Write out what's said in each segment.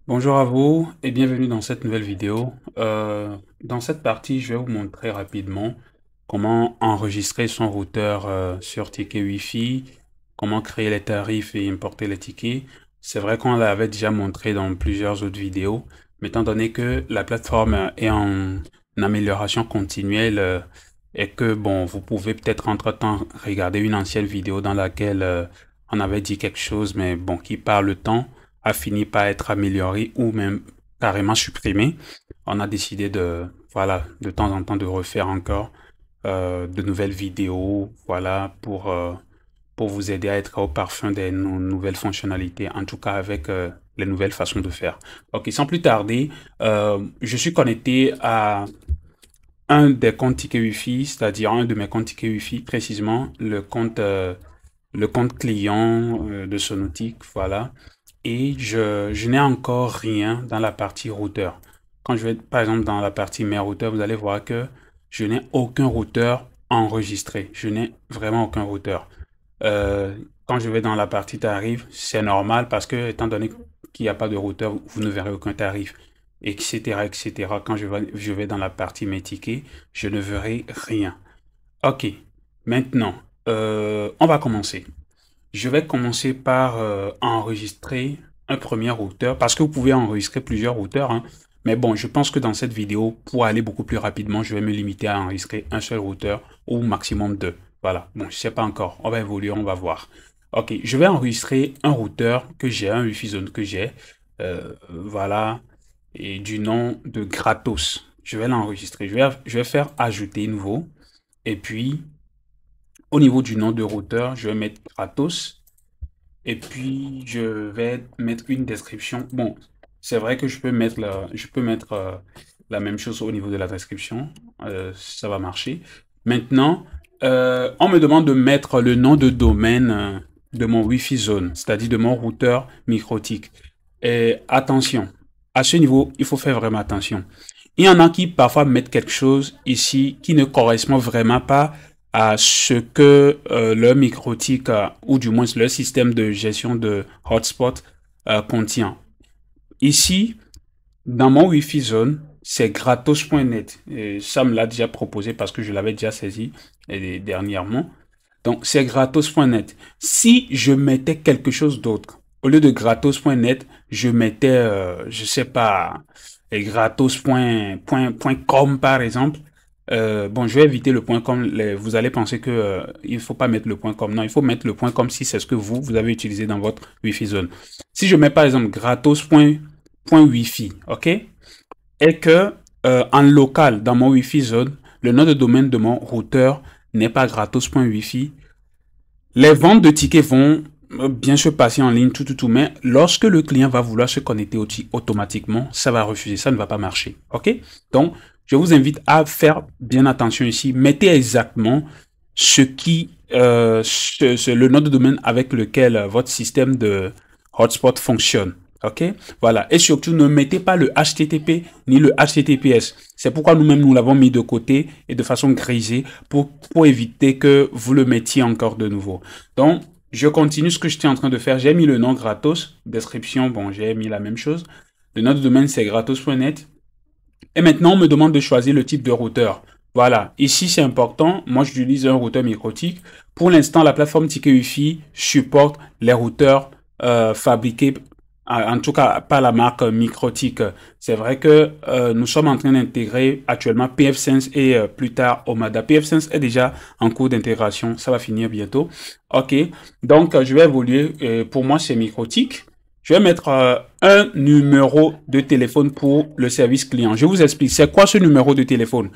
Bonjour à vous et bienvenue dans cette nouvelle vidéo. Dans cette partie, je vais vous montrer rapidement comment enregistrer son routeur sur ticket Wi-Fi, comment créer les tarifs et importer les tickets. C'est vrai qu'on l'avait déjà montré dans plusieurs autres vidéos, mais étant donné que la plateforme est en amélioration continuelle et que bon, vous pouvez peut-être entre-temps regarder une ancienne vidéo dans laquelle on avait dit quelque chose, mais bon, qui par le temps a fini par être amélioré ou même carrément supprimé. On a décidé de, voilà, de temps en temps de refaire encore de nouvelles vidéos, voilà, pour vous aider à être au parfum des nouvelles fonctionnalités, en tout cas avec les nouvelles façons de faire. Ok, sans plus tarder, je suis connecté à un des comptes ticket Wi-Fi, c'est-à-dire un de mes comptes ticket Wi-Fi, précisément le compte client de Sonotic, voilà. Et je n'ai encore rien dans la partie routeur. Quand je vais, par exemple, dans la partie mes routeurs, vous allez voir que je n'ai aucun routeur enregistré. Je n'ai vraiment aucun routeur. Quand je vais dans la partie tarif, c'est normal parce que, étant donné qu'il n'y a pas de routeur, vous ne verrez aucun tarif, etc., etc. Quand je vais dans la partie mes tickets, je ne verrai rien. Ok, maintenant, on va commencer. Je vais commencer par enregistrer un premier routeur parce que vous pouvez enregistrer plusieurs routeurs, hein. Mais bon, je pense que dans cette vidéo, pour aller beaucoup plus rapidement, je vais me limiter à enregistrer un seul routeur ou maximum deux. Voilà, bon, je sais pas encore. On va évoluer, on va voir. Ok, je vais enregistrer un routeur que j'ai, un Wi-Fi Zone que j'ai. Voilà, et du nom de Gratos. Je vais l'enregistrer. Je vais faire ajouter nouveau. Et puis, au niveau du nom de routeur, je vais mettre Gratos. Et puis, je vais mettre une description. Bon, c'est vrai que je peux mettre la même chose au niveau de la description. Ça va marcher. Maintenant, on me demande de mettre le nom de domaine de mon Wi-Fi Zone, c'est-à-dire de mon routeur microtique. Et attention, à ce niveau, il faut faire vraiment attention. Il y en a qui parfois mettent quelque chose ici qui ne correspond vraiment pas à ce que leur microtique ou du moins leur système de gestion de hotspot contient. Ici, dans mon Wi-Fi Zone, c'est gratos.net. Et ça me l'a déjà proposé parce que je l'avais déjà saisi dernièrement. Donc, c'est gratos.net. Si je mettais quelque chose d'autre, au lieu de gratos.net, je mettais, je sais pas, gratos.com par exemple. Bon, je vais éviter le point .com. Vous allez penser que il faut pas mettre le point .com. Non, il faut mettre le point .com si c'est ce que vous avez utilisé dans votre Wi-Fi Zone. Si je mets par exemple gratos.wifi, ok, et que en local dans mon Wi-Fi Zone, le nom de domaine de mon routeur n'est pas gratos.wifi, les ventes de tickets vont bien se passer en ligne, tout, mais lorsque le client va vouloir se connecter automatiquement, ça va refuser, ça ne va pas marcher. Ok? Donc, je vous invite à faire bien attention ici. Mettez exactement le nom de domaine avec lequel votre système de hotspot fonctionne. Ok, voilà. Et surtout, ne mettez pas le HTTP ni le HTTPS. C'est pourquoi nous-mêmes, nous l'avons mis de côté et de façon grisée pour éviter que vous le mettiez encore de nouveau. Donc, je continue ce que j'étais en train de faire. J'ai mis le nom gratos. Description, bon, j'ai mis la même chose. Le nom de domaine, c'est gratos.net. Et maintenant, on me demande de choisir le type de routeur. Voilà, ici c'est important. Moi, j'utilise un routeur microtique. Pour l'instant, la plateforme Ticket Wi-Fi supporte les routeurs fabriqués, en tout cas par la marque Microtik. C'est vrai que nous sommes en train d'intégrer actuellement pfSense et plus tard Omada. pfSense est déjà en cours d'intégration. Ça va finir bientôt. Ok, donc je vais évoluer. Pour moi, c'est Microtik. Je vais mettre un numéro de téléphone pour le service client. Je vous explique, c'est quoi ce numéro de téléphone?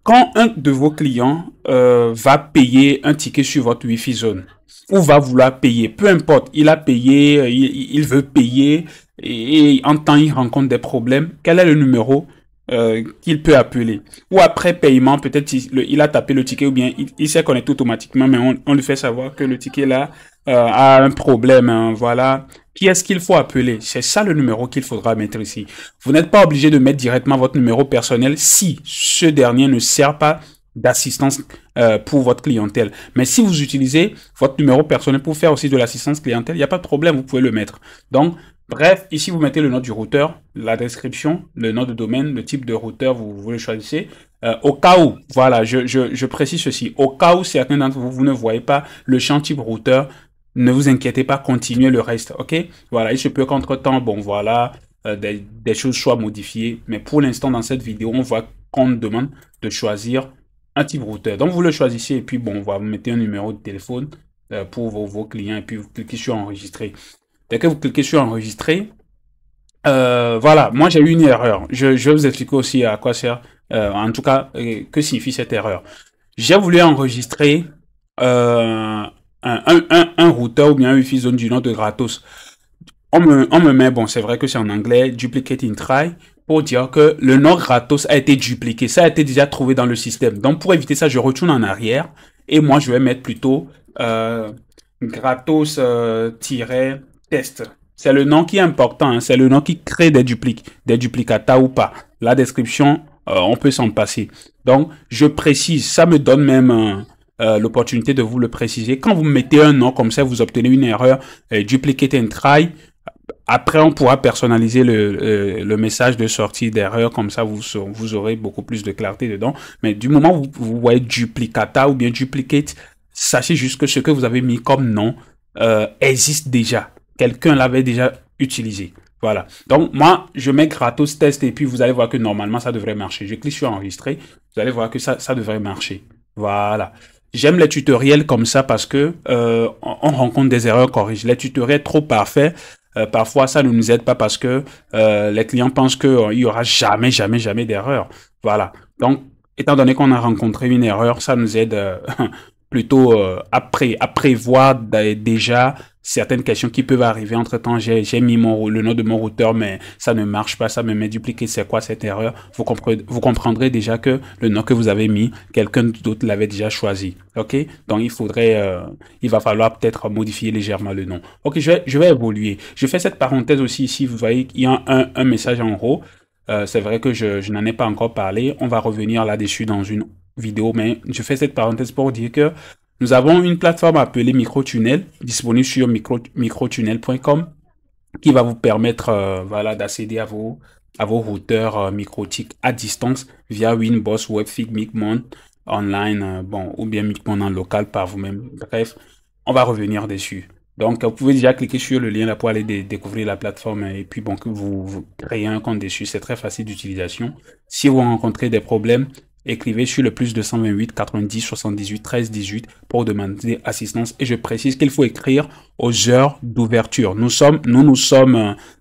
Quand un de vos clients va payer un ticket sur votre Wi-Fi Zone, ou va vouloir payer, peu importe, il a payé, il veut payer, et en temps il rencontre des problèmes, quel est le numéro qu'il peut appeler? Ou après paiement, peut-être il a tapé le ticket ou bien il s'est connecté automatiquement, mais on lui fait savoir que le ticket là a un problème, hein, voilà. Qui est-ce qu'il faut appeler? C'est ça le numéro qu'il faudra mettre ici. Vous n'êtes pas obligé de mettre directement votre numéro personnel si ce dernier ne sert pas d'assistance pour votre clientèle. Mais si vous utilisez votre numéro personnel pour faire aussi de l'assistance clientèle, il n'y a pas de problème, vous pouvez le mettre. Donc, Bref, ici, vous mettez le nom du routeur, la description, le nom de domaine, le type de routeur, vous le choisissez. Au cas où, voilà, je précise ceci, au cas où certains d'entre vous, vous ne voyez pas le champ type routeur, ne vous inquiétez pas, continuez le reste, ok? Voilà, il se peut qu'entre-temps, bon, voilà, des choses soient modifiées, mais pour l'instant, dans cette vidéo, on voit qu'on nous demande de choisir un type routeur. Donc, vous le choisissez et puis, bon, voilà, vous mettez un numéro de téléphone pour vos clients et puis vous cliquez sur enregistrer. Dès que vous cliquez sur enregistrer, voilà, moi j'ai eu une erreur. Je vais vous expliquer aussi à quoi sert, en tout cas, que signifie cette erreur. J'ai voulu enregistrer un routeur ou bien un Wi-Fi zone du nom de gratos. On me met, bon, c'est vrai que c'est en anglais, duplicate in try, pour dire que le nom gratos a été dupliqué. Ça a été déjà trouvé dans le système. Donc, pour éviter ça, je retourne en arrière et moi, je vais mettre plutôt gratos-test. C'est le nom qui est important, hein. C'est le nom qui crée des duplicata ou pas. La description, on peut s'en passer. Donc, je précise, ça me donne même l'opportunité de vous le préciser. Quand vous mettez un nom comme ça, vous obtenez une erreur, duplicate and try. Après, on pourra personnaliser le message de sortie d'erreur, comme ça vous aurez beaucoup plus de clarté dedans. Mais du moment où vous voyez duplicata ou bien duplicate, sachez juste que ce que vous avez mis comme nom existe déjà. Quelqu'un l'avait déjà utilisé. Voilà. Donc, moi, je mets gratos test et puis vous allez voir que normalement, ça devrait marcher. Je clique sur enregistrer. Vous allez voir que ça devrait marcher. Voilà. J'aime les tutoriels comme ça parce que on rencontre des erreurs corrigées. Les tutoriels trop parfaits, parfois ça ne nous aide pas parce que les clients pensent qu'il y aura jamais d'erreur. Voilà. Donc, étant donné qu'on a rencontré une erreur, ça nous aide plutôt à prévoir déjà certaines questions qui peuvent arriver. Entre-temps, j'ai mis le nom de mon routeur, mais ça ne marche pas, ça me met dupliqué. C'est quoi cette erreur? Vous comprendrez déjà que le nom que vous avez mis, quelqu'un d'autre l'avait déjà choisi. OK? Donc, il va falloir peut-être modifier légèrement le nom. OK, je vais évoluer. Je fais cette parenthèse aussi ici. Vous voyez qu'il y a un message en haut. C'est vrai que je n'en ai pas encore parlé. On va revenir là-dessus dans une vidéo, mais je fais cette parenthèse pour dire que nous avons une plateforme appelée Microtunnel, disponible sur microtunnel.com, qui va vous permettre voilà, d'accéder à vos routeurs MikroTik à distance via Winboss, Webfig, Micmon online, bon, ou bien Micmon en local par vous-même. Bref, on va revenir dessus. Donc, vous pouvez déjà cliquer sur le lien là pour aller découvrir la plateforme et puis bon, que vous créez un compte dessus. C'est très facile d'utilisation. Si vous rencontrez des problèmes, écrivez sur le plus 228 90 78 13 18 pour demander assistance. Et je précise qu'il faut écrire aux heures d'ouverture. Nous sommes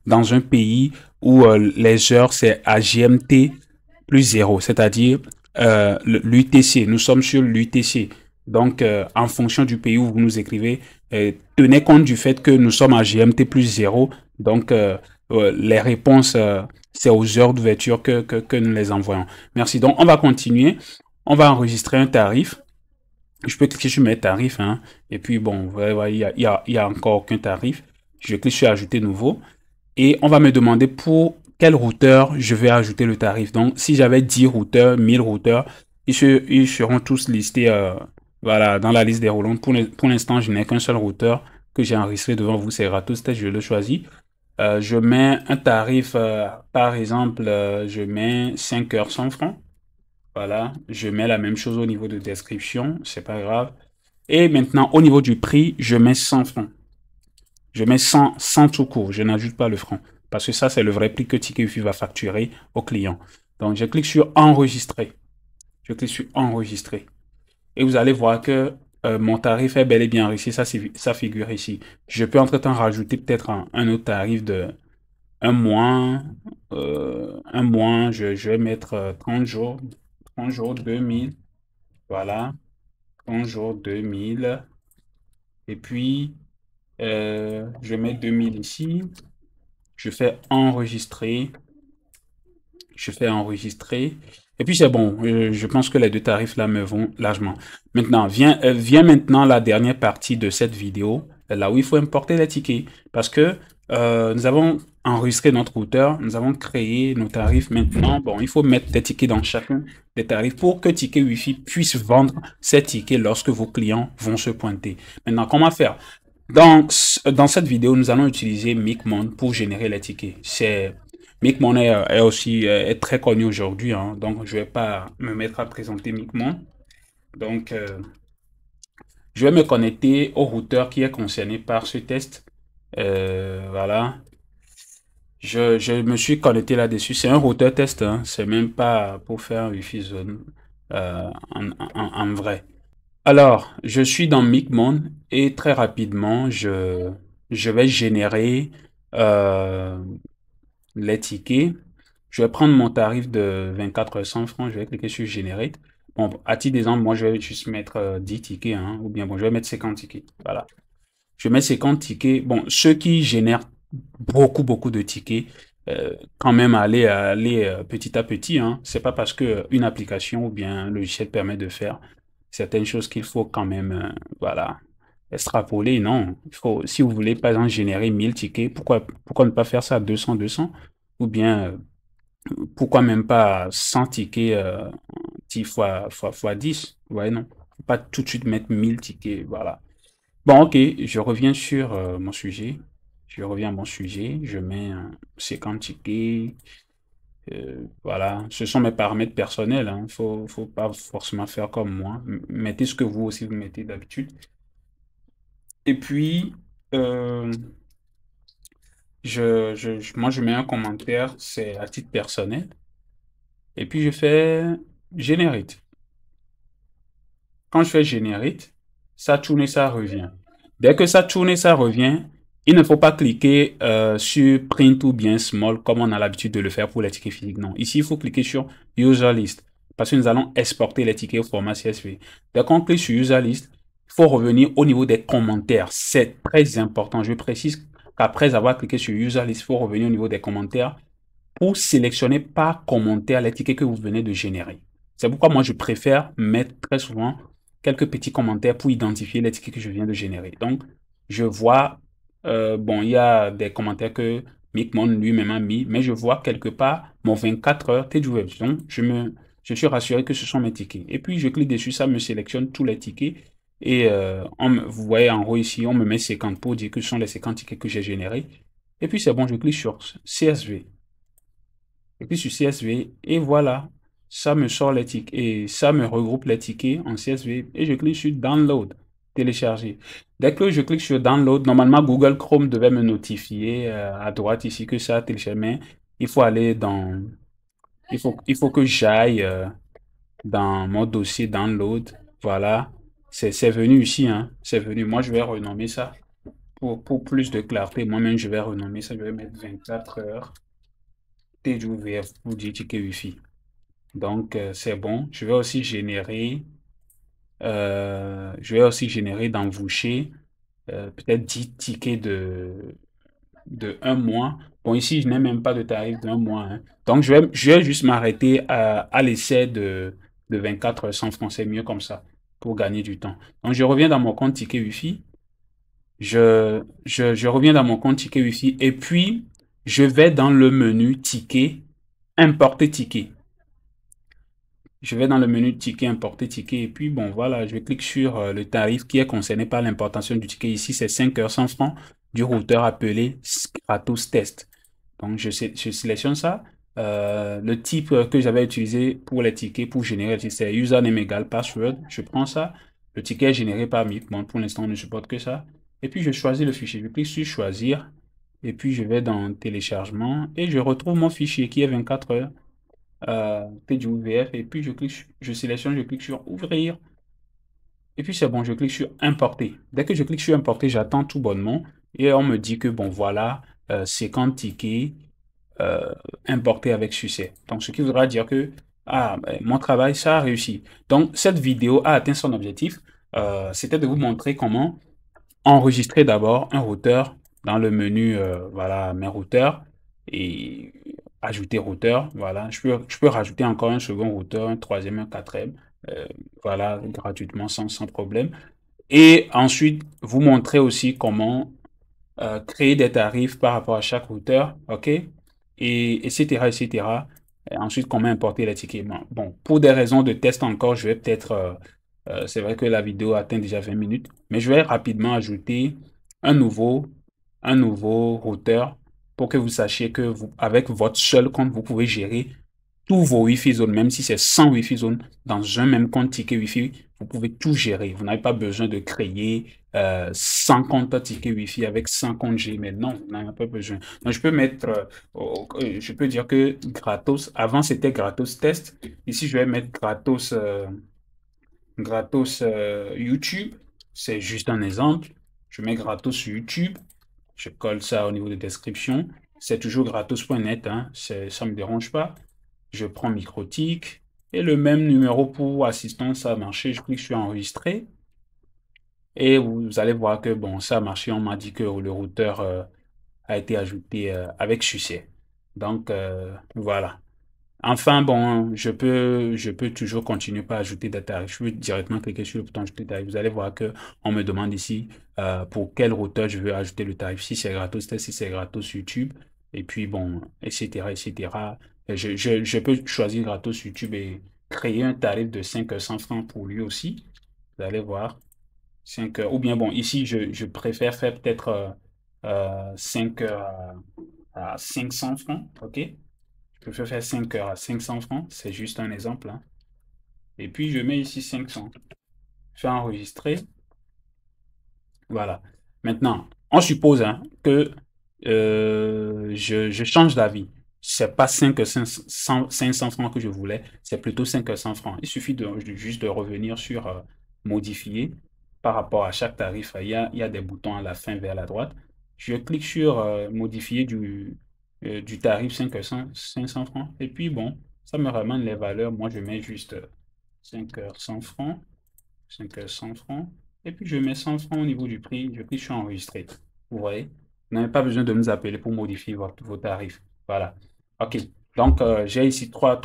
dans un pays où les heures, c'est à GMT plus 0, c'est-à-dire l'UTC. Nous sommes sur l'UTC. Donc, en fonction du pays où vous nous écrivez, tenez compte du fait que nous sommes à GMT plus 0. Donc, les réponses, c'est aux heures d'ouverture que nous les envoyons. Merci. Donc, on va continuer. On va enregistrer un tarif. Je peux cliquer sur mes tarifs. Hein, et puis, bon, il y a encore aucun tarif. Je clique sur ajouter nouveau. Et on va me demander pour quel routeur je vais ajouter le tarif. Donc, si j'avais 10 routeurs, 1000 routeurs, ils seront tous listés voilà, dans la liste des roulantes. Pour l'instant, je n'ai qu'un seul routeur que j'ai enregistré devant vous. C'est Gratos Test, je le choisis. Je mets un tarif, par exemple, je mets 5 heures 100 francs. Voilà, je mets la même chose au niveau de description, c'est pas grave. Et maintenant, au niveau du prix, je mets 100 francs. Je mets 100 tout court, je n'ajoute pas le franc. Parce que ça, c'est le vrai prix que Ticket Wi-Fi va facturer au client. Donc, je clique sur enregistrer. Je clique sur enregistrer. Et vous allez voir que mon tarif est bel et bien enregistré. Ça figure ici. Je peux entre-temps rajouter peut-être un autre tarif de un mois. Je vais mettre 30 jours. 30 jours, 2000. Voilà. 30 jours, 2000. Et puis, je mets 2000 ici. Je fais enregistrer. Je fais enregistrer. Et puis c'est bon, je pense que les deux tarifs là me vont largement. Maintenant, vient maintenant la dernière partie de cette vidéo, là où il faut importer les tickets. Parce que nous avons enregistré notre routeur, nous avons créé nos tarifs. Maintenant, bon, il faut mettre des tickets dans chacun des tarifs pour que Ticket Wi-Fi puisse vendre ces tickets lorsque vos clients vont se pointer. Maintenant, comment faire? Dans cette vidéo, nous allons utiliser Micmon pour générer les tickets. Micmon est aussi est très connu aujourd'hui, hein, donc je vais pas me mettre à présenter Micmon. Donc, je vais me connecter au routeur qui est concerné par ce test. Voilà. Je me suis connecté là-dessus. C'est un routeur test, hein. C'est même pas pour faire un Wi-Fi zone en vrai. Alors, je suis dans Micmon et très rapidement, je vais générer euh, les tickets. Je vais prendre mon tarif de 2400 francs. Je vais cliquer sur Generate. Bon, à titre d'exemple, moi, je vais juste mettre 10 tickets, hein, ou bien, bon, je vais mettre 50 tickets. Voilà. Je mets 50 tickets. Bon, ceux qui génèrent beaucoup de tickets, quand même aller petit à petit, hein. C'est pas parce que une application ou bien un logiciel permet de faire certaines choses qu'il faut quand même, voilà, extrapoler. Non, il faut, si vous voulez par exemple générer 1000 tickets, pourquoi ne pas faire ça à 200 ou bien pourquoi même pas 100 tickets 10 fois 10. Ouais, non, faut pas tout de suite mettre 1000 tickets, voilà. Bon, ok, je reviens sur mon sujet. Je reviens à mon sujet. Je mets un 50 tickets. Voilà, ce sont mes paramètres personnels. Hein. Faut pas forcément faire comme moi. Mettez ce que vous aussi vous mettez d'habitude. Et puis, euh, moi, je mets un commentaire, c'est à titre personnel. Et puis, je fais Generate. Quand je fais Generate, ça tourne et ça revient. Dès que ça tourne et ça revient, il ne faut pas cliquer sur Print ou bien Small comme on a l'habitude de le faire pour les tickets physiques. Non, ici, il faut cliquer sur User List parce que nous allons exporter les tickets au format CSV. Dès qu'on clique sur User List, il faut revenir au niveau des commentaires. C'est très important. Je précise qu'après avoir cliqué sur User List, il faut revenir au niveau des commentaires pour sélectionner par commentaire les tickets que vous venez de générer. C'est pourquoi moi, je préfère mettre très souvent quelques petits commentaires pour identifier les tickets que je viens de générer. Donc, je vois, bon, il y a des commentaires que Micmon lui-même a mis, mais je vois quelque part mon 24 heures TWeb. Donc, je suis rassuré que ce sont mes tickets. Et puis, je clique dessus, ça me sélectionne tous les tickets. Et vous voyez en haut ici, on me met 50 pour dire que ce sont les 50 tickets que j'ai générés. Et puis, c'est bon, je clique sur CSV. Et puis sur CSV, et voilà, ça me sort les tickets et ça me regroupe les tickets en CSV et je clique sur Download, télécharger. Dès que je clique sur Download, normalement Google Chrome devait me notifier à droite ici que ça a téléchargé, mais il faut aller dans, il faut que j'aille dans mon dossier Download. Voilà, c'est venu ici, hein, c'est venu. Moi, je vais renommer ça pour plus de clarté. Moi-même, je vais renommer ça, je vais mettre 24 heures TWF pour dire ticket Wi-Fi. Donc, c'est bon. Je vais aussi générer dans Voucher peut-être 10 tickets de un mois. Bon, ici, je n'ai même pas de tarif d'un mois. Hein. Donc, je vais juste m'arrêter à l'essai de 24 100 francs. C'est mieux comme ça pour gagner du temps. Donc, je reviens dans mon compte ticket Wi-Fi. Je reviens dans mon compte ticket Wi-Fi et puis je vais dans le menu ticket, importer ticket. Je vais dans le menu ticket, importer ticket, et puis bon, voilà, je clique sur le tarif qui est concerné par l'importation du ticket. Ici, c'est 5 heures 100 francs du routeur appelé Stratos Test. Donc, je sélectionne ça. Le type que j'avais utilisé pour les tickets, pour générer, c'est username égal password. Je prends ça. Le ticket est généré par MIP. Bon, pour l'instant, on ne supporte que ça. Et puis, je choisis le fichier. Je clique sur choisir. Et puis, je vais dans téléchargement et je retrouve mon fichier qui est 24 heures. PDUVF et puis je sélectionne, je clique sur ouvrir et puis c'est bon, je clique sur importer. Dès que je clique sur importer, j'attends tout bonnement et on me dit que bon voilà, 50 tickets importés avec succès. Donc ce qui voudra dire que mon travail ça a réussi. Donc cette vidéo a atteint son objectif. C'était de vous montrer comment enregistrer d'abord un routeur dans le menu, voilà, mes routeurs et ajouter routeur. Voilà, je peux rajouter encore un second routeur, un troisième, un quatrième, euh, voilà, gratuitement, sans problème. Et ensuite, vous montrer aussi comment créer des tarifs par rapport à chaque routeur, OK? Et etc., etc. Et ensuite, comment importer les tickets. Bon, pour des raisons de test encore, je vais peut-être, c'est vrai que la vidéo atteint déjà 20 minutes, mais je vais rapidement ajouter un nouveau, un nouveau routeur pour que vous sachiez que vous, avec votre seul compte, vous pouvez gérer tous vos Wi-Fi zones, même si c'est 100 Wi-Fi zones dans un même compte ticket Wi-Fi, vous pouvez tout gérer. Vous n'avez pas besoin de créer 100 comptes ticket Wi-Fi avec 100 comptes Gmail. Non, vous n'avez pas besoin. Donc, je peux mettre, je peux dire que gratos, avant c'était gratos test. Ici, je vais mettre gratos YouTube. C'est juste un exemple. Je mets gratos YouTube. Je colle ça au niveau de description. C'est toujours gratos.net, hein. Ça ne me dérange pas. Je prends Microtik et le même numéro pour assistance, ça a marché. Je clique sur enregistrer et vous allez voir que bon, ça a marché. On m'a dit que le routeur a été ajouté avec succès. Donc voilà. Enfin, bon, je peux toujours continuer par ajouter des tarifs. Je peux directement cliquer sur le bouton ajouter tarif. Vous allez voir que on me demande ici pour quel routeur je veux ajouter le tarif. Si c'est gratos test, si c'est gratos YouTube, et puis bon, etc., etc. Je peux choisir gratos YouTube et créer un tarif de 500 francs pour lui aussi. Vous allez voir. 5 heures. Ou bien, bon, ici, je préfère faire peut-être 5 heures à 500 francs. OK? Je peux faire 5 heures à 500 francs. C'est juste un exemple, hein. Et puis, je mets ici 500. Je fais enregistrer. Voilà. Maintenant, on suppose hein, que je change d'avis. C'est pas 500 francs que je voulais, c'est plutôt 500 francs. Il suffit juste de revenir sur modifier par rapport à chaque tarif. Il y a des boutons à la fin vers la droite. Je clique sur modifier du tarif 500 francs. Et puis bon, ça me ramène les valeurs. Moi, je mets juste 500 francs. 500 francs. Et puis, je mets 100 francs au niveau du prix. Je clique sur enregistrer. Vous voyez? Vous n'avez pas besoin de nous appeler pour modifier vos tarifs. Voilà. OK. Donc, j'ai ici trois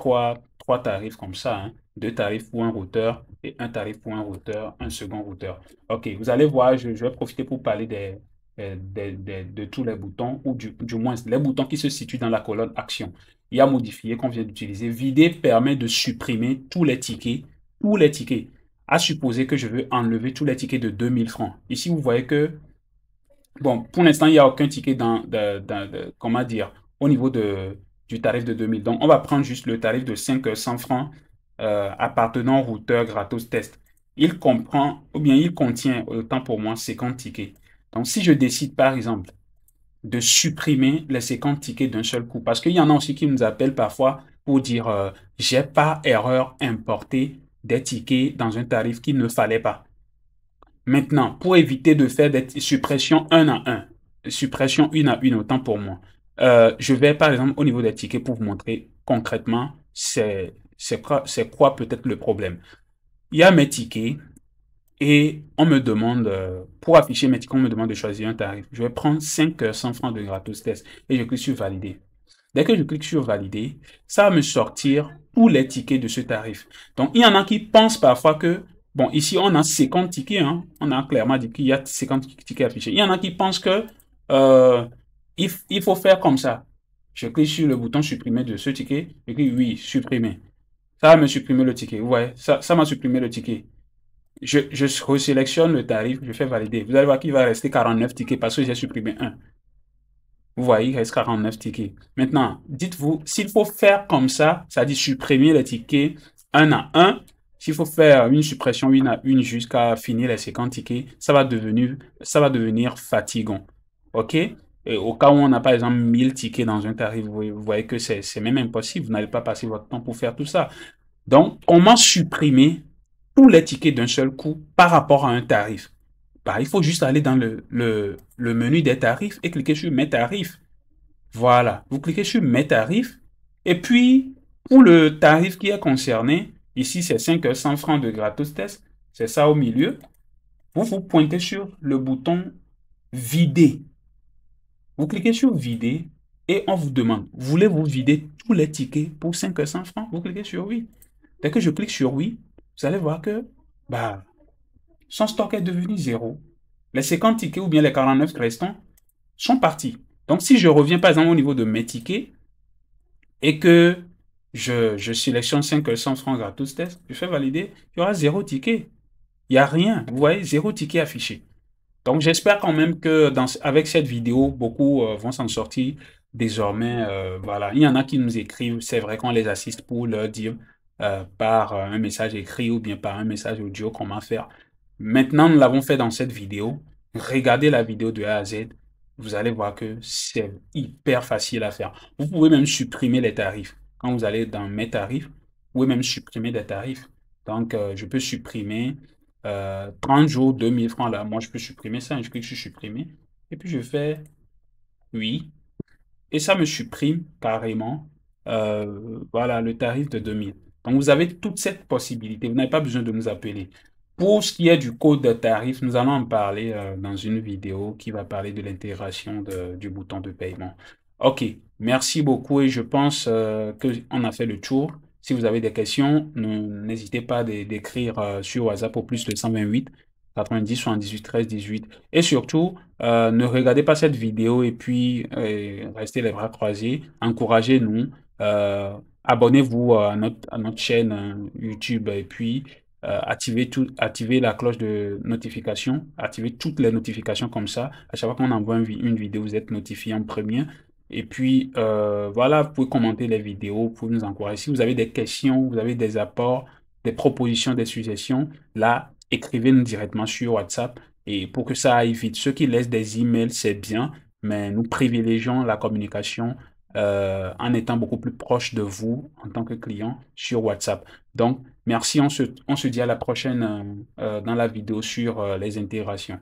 tarifs comme ça, hein. Deux tarifs pour un routeur et un tarif pour un routeur, un second routeur. OK. Vous allez voir, je vais profiter pour parler de tous les boutons, ou du moins les boutons qui se situent dans la colonne Action. Il y a modifier qu'on vient d'utiliser. Vider permet de supprimer tous les tickets. Tous les tickets. À supposer que je veux enlever tous les tickets de 2000 francs. Ici, vous voyez que, bon, pour l'instant, il n'y a aucun ticket comment dire, au niveau du tarif de 2000. Donc, on va prendre juste le tarif de 500 francs appartenant au routeur gratos test. Il comprend, ou bien il contient, autant pour moi, 50 tickets. Donc, si je décide, par exemple, de supprimer les 50 tickets d'un seul coup, parce qu'il y en a aussi qui nous appellent parfois pour dire j'ai par erreur importé des tickets dans un tarif qu'il ne fallait pas. Maintenant, pour éviter de faire des suppressions un à un, suppression une à une, autant pour moi, je vais par exemple au niveau des tickets pour vous montrer concrètement c'est quoi peut-être le problème. Il y a mes tickets et on me demande, pour afficher mes tickets, on me demande de choisir un tarif. Je vais prendre 500 francs de gratos test et je clique sur valider. Dès que je clique sur valider, ça va me sortir tous les tickets de ce tarif. Donc, il y en a qui pensent parfois que, bon, ici, on a 50 tickets, hein. On a clairement dit qu'il y a 50 tickets affichés. Il y en a qui pensent que il faut faire comme ça. Je clique sur le bouton supprimer de ce ticket. Je clique oui, supprimer. Ça va me supprimer le ticket. Ouais, ça m'a supprimé le ticket. Je resélectionne le tarif, je fais valider. Vous allez voir qu'il va rester 49 tickets parce que j'ai supprimé un. Vous voyez, il reste 49 tickets. Maintenant, dites-vous, s'il faut faire comme ça dit supprimer les tickets un à un, s'il faut faire une suppression une à une jusqu'à finir les 50 tickets, ça va devenir fatigant. OK? Et au cas où on a par exemple 1000 tickets dans un tarif, vous voyez que c'est même impossible. Vous n'allez pas passer votre temps pour faire tout ça. Donc, comment supprimer tous les tickets d'un seul coup par rapport à un tarif? Bah, il faut juste aller dans le menu des tarifs et cliquer sur mes tarifs. Voilà, vous cliquez sur mes tarifs et puis pour le tarif qui est concerné, ici c'est 500 francs de gratos test, c'est ça au milieu. Vous pointez sur le bouton vider. Vous cliquez sur vider et on vous demande, voulez-vous vider tous les tickets pour 500 francs? Vous cliquez sur oui. Dès que je clique sur oui, vous allez voir que bah, son stock est devenu zéro. Les 50 tickets ou bien les 49 restants sont partis. Donc, si je reviens par exemple au niveau de mes tickets et que je sélectionne 500 francs gratos test, je fais valider, il y aura zéro ticket. Il n'y a rien. Vous voyez, zéro ticket affiché. Donc, j'espère quand même que avec cette vidéo, beaucoup vont s'en sortir désormais. Voilà. Il y en a qui nous écrivent, c'est vrai qu'on les assiste pour leur dire par un message écrit ou bien par un message audio comment faire. Maintenant, nous l'avons fait dans cette vidéo. Regardez la vidéo de A à Z. Vous allez voir que c'est hyper facile à faire. Vous pouvez même supprimer les tarifs. Quand vous allez dans mes tarifs, vous pouvez même supprimer des tarifs. Donc, je peux supprimer 30 jours, 2 000 francs là. Moi, je peux supprimer ça. Je clique sur supprimer. Et puis, je fais oui. Et ça me supprime carrément voilà, le tarif de 2 000. Donc, vous avez toute cette possibilité. Vous n'avez pas besoin de nous appeler. Pour ce qui est du code de tarif, nous allons en parler dans une vidéo qui va parler de l'intégration du bouton de paiement. OK, merci beaucoup et je pense qu'on a fait le tour. Si vous avez des questions, n'hésitez pas d'écrire sur WhatsApp au plus le 128 90 78 13 18. Et surtout, ne regardez pas cette vidéo et puis restez les bras croisés. Encouragez-nous. Abonnez-vous à notre chaîne YouTube et puis activez la cloche de notification. Activez toutes les notifications comme ça. À chaque fois qu'on envoie une vidéo, vous êtes notifié en premier. Et puis, voilà, vous pouvez commenter les vidéos pour nous encourager. Si vous avez des questions, vous avez des apports, des propositions, des suggestions, là, écrivez-nous directement sur WhatsApp. Et pour que ça aille vite, ceux qui laissent des emails, c'est bien, mais nous privilégions la communication en étant beaucoup plus proche de vous en tant que client sur WhatsApp. Donc, merci, on se dit à la prochaine dans la vidéo sur les intégrations.